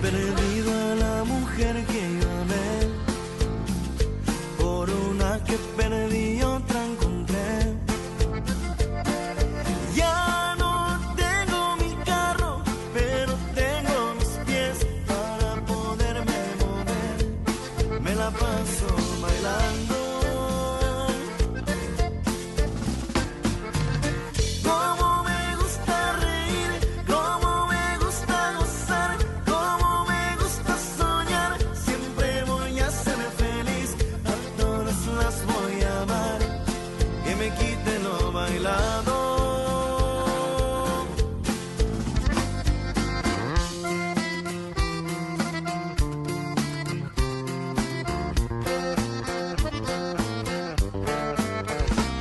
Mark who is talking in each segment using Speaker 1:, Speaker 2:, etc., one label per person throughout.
Speaker 1: perdido a la mujer que yo amé, por una que perdí otra encontré. Ya no tengo mi carro, pero tengo mis pies para poderme mover. Me la paso bailando. Como me gusta reír, como me gusta gozar, como me gusta soñar. Siempre voy a ser feliz, a todas las voy a amar. Que me quiten lo bailado.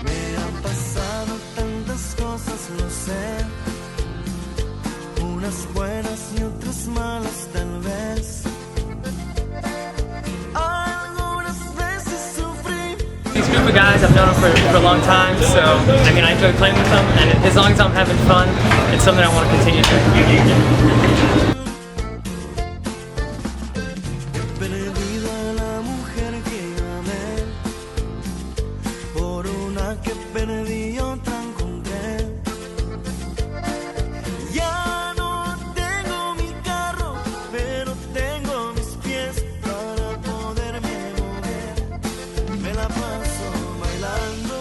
Speaker 1: Me han pasado tantas cosas, lo sé, unas buenas y otras malas tal vez. Algunas veces sufrí.
Speaker 2: These group of guys, I've known them for a long time, so I mean I enjoy playing with them, and as long as I'm having fun, it's something I want to continue doing.
Speaker 1: Perdido a la mujer que yo amé, por una que perdí otra encontré. Ya no tengo mi carro, pero tengo mis pies para poderme mover. Me la paso bailando.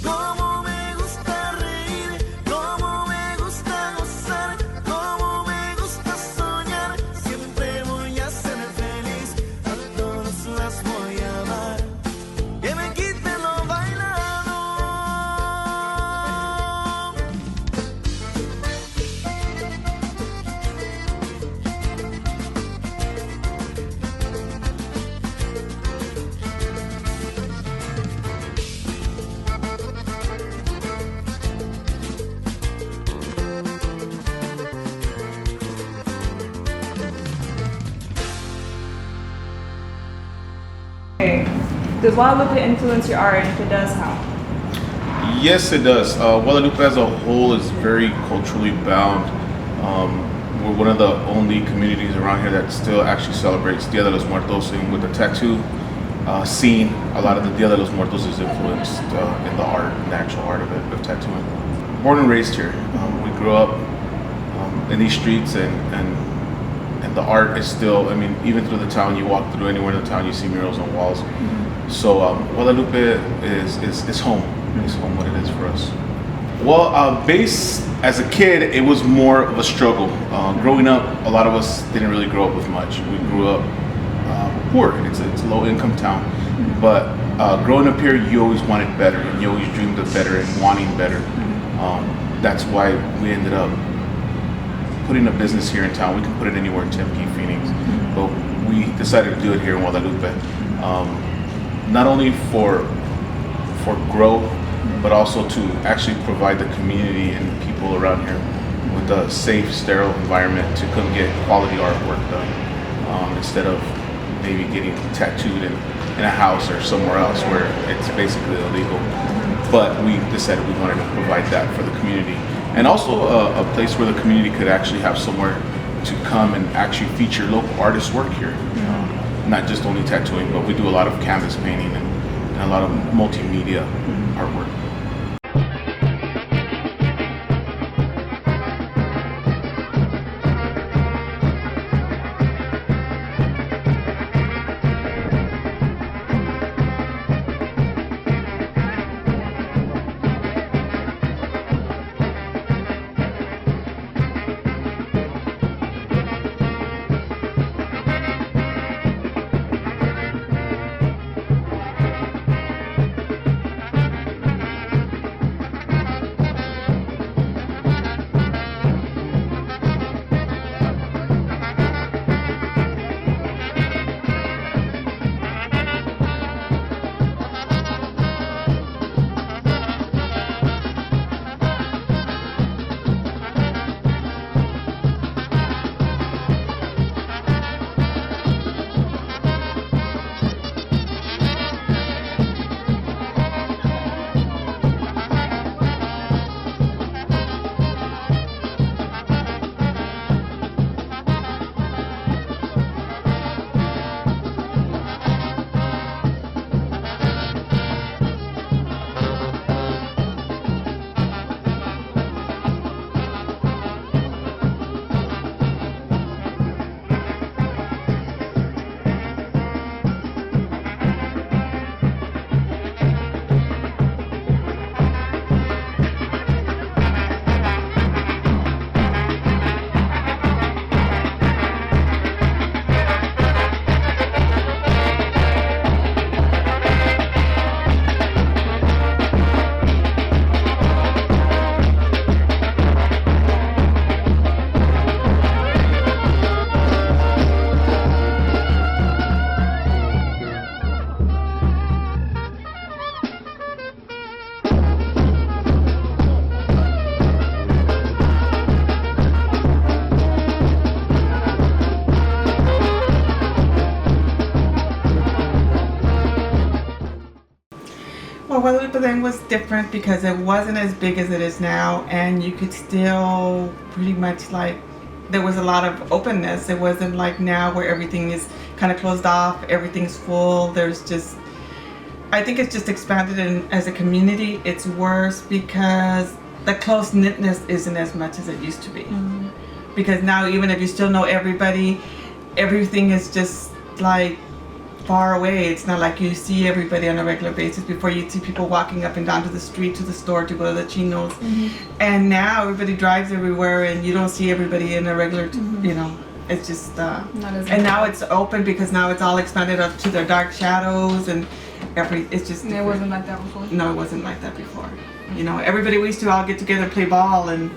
Speaker 1: Como me gusta reír, como me gusta gozar, como me gusta soñar. Siempre voy a ser feliz, a todas las voy a amar. Que me quiten lo bailado.
Speaker 3: Does Guadalupe influence your art, and if it does, how?
Speaker 4: Yes, it does. Guadalupe as a whole is very culturally bound. We're one of the only communities around here that still actually celebrates Dia de los Muertos, and with the tattoo scene, a lot of the Dia de los Muertos is influenced in the art, the actual art of it, of tattooing. Born and raised here. We grew up in these streets, and the art is still, I mean, even through the town, you walk through anywhere in the town, you see murals on walls. So Guadalupe is home. It's home what it is for us. Well, bass, as a kid, it was more of a struggle. Growing up, a lot of us didn't really grow up with much. We grew up poor. It's a low-income town. But growing up here, you always wanted better, and you always dreamed of better and wanting better. That's why we ended up putting a business here in town. We can put it anywhere in Tempe, Phoenix, but we decided to do it here in Guadalupe. Not only for growth, but also to actually provide the community and the people around here with a safe, sterile environment to come get quality artwork done, instead of maybe getting tattooed in a house or somewhere else where it's basically illegal. But we decided we wanted to provide that for the community, and also a place where the community could actually have somewhere to come and actually feature local artists' work here. Not just only tattooing, but we do a lot of canvas painting and a lot of multimedia artwork.
Speaker 5: then was different because it wasn't as big as it is now, and you could still pretty much like, there was a lot of openness. It wasn't like now where everything is kind of closed off, everything's full. There's just, I think it's just expanded as a community. It's worse because the close knitness isn't as much as it used to be. Because now, even if you still know everybody, everything is just like far away. It's not like you see everybody on a regular basis. Before, you'd see people walking up and down to the street, to the store, to go to the chinos. And now everybody drives everywhere, and you don't see everybody in a regular, you know, it's just, and now it's open because now it's all expanded up to their dark shadows and it's just
Speaker 3: And it wasn't like that before?
Speaker 5: No, it wasn't like that before. You know, everybody, we used to all get together and play ball, and,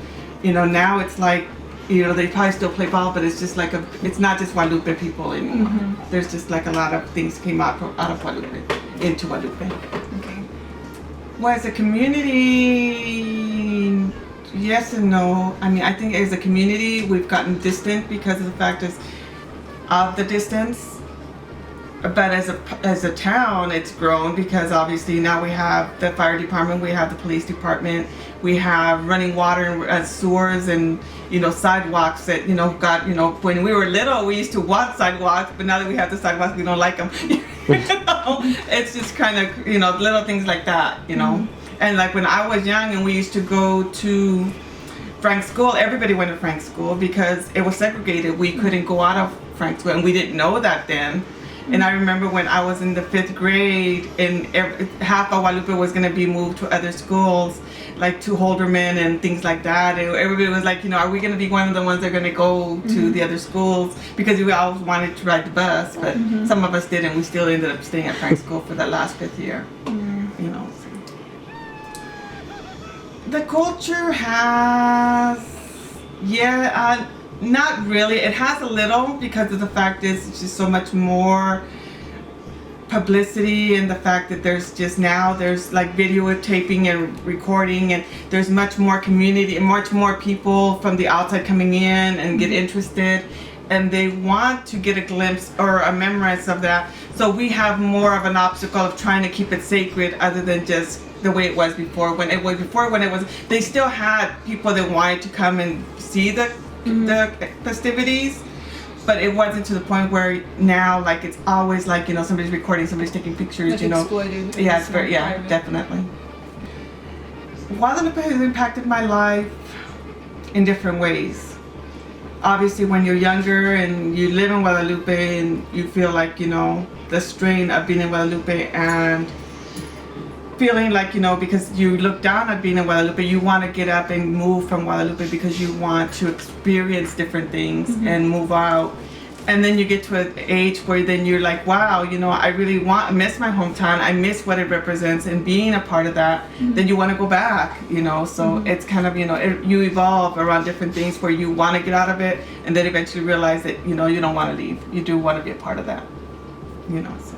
Speaker 5: you know, now it's like, you know, they probably still play ball, but it's just like it's not just Guadalupe people anymore. There's just like a lot of things came out of Guadalupe, into Guadalupe.
Speaker 3: Okay.
Speaker 5: Well, as a community, yes and no. I mean, I think as a community, we've gotten distant because of the fact of the distance. But as a town, it's grown because obviously now we have the fire department, we have the police department, we have running water and sewers and, you know, sidewalks that, you know, got, you know, when we were little, we used to want sidewalks, but now that we have the sidewalks, we don't like them. You know? It's just kind of, you know, little things like that, you know. And like when I was young and we used to go to Frank's school, everybody went to Frank's school because it was segregated. We couldn't go out of Frank's school, and we didn't know that then. And I remember when I was in the 5th grade and half of Guadalupe was going to be moved to other schools, like to Holderman and things like that. And everybody was like, you know, are we going to be one of the ones that are going to go to the other schools? Because we always wanted to ride the bus, but some of us didn't. We still ended up staying at Frank's school for that last 5th year, you know. So. The culture has, not really. It has a little because of the fact is it's just so much more publicity, and the fact that there's like videotaping and recording, and there's much more community and much more people from the outside coming in and get interested, and they want to get a glimpse or a remembrance of that. So we have more of an obstacle of trying to keep it sacred other than just the way it was before. When it was, they still had people that wanted to come and see the festivities, but it wasn't to the point where now, like, it's always like, you know, somebody's recording, somebody's taking pictures,
Speaker 3: Like
Speaker 5: you know.
Speaker 3: exploited.
Speaker 5: Yeah, it's very,
Speaker 3: private.
Speaker 5: definitely. Guadalupe has impacted my life in different ways. Obviously, when you're younger and you live in Guadalupe and you feel like, you know, the strain of being in Guadalupe and feeling like, you know, because you look down at being in Guadalupe, you want to get up and move from Guadalupe because you want to experience different things and move out. And then you get to an age where then you're like, wow, you know, I really miss my hometown. I miss what it represents and being a part of that. Then you want to go back, you know. So it's kind of, you know, you evolve around different things where you want to get out of it and then eventually realize that, you know, you don't want to leave. You do want to be a part of that, you know, so.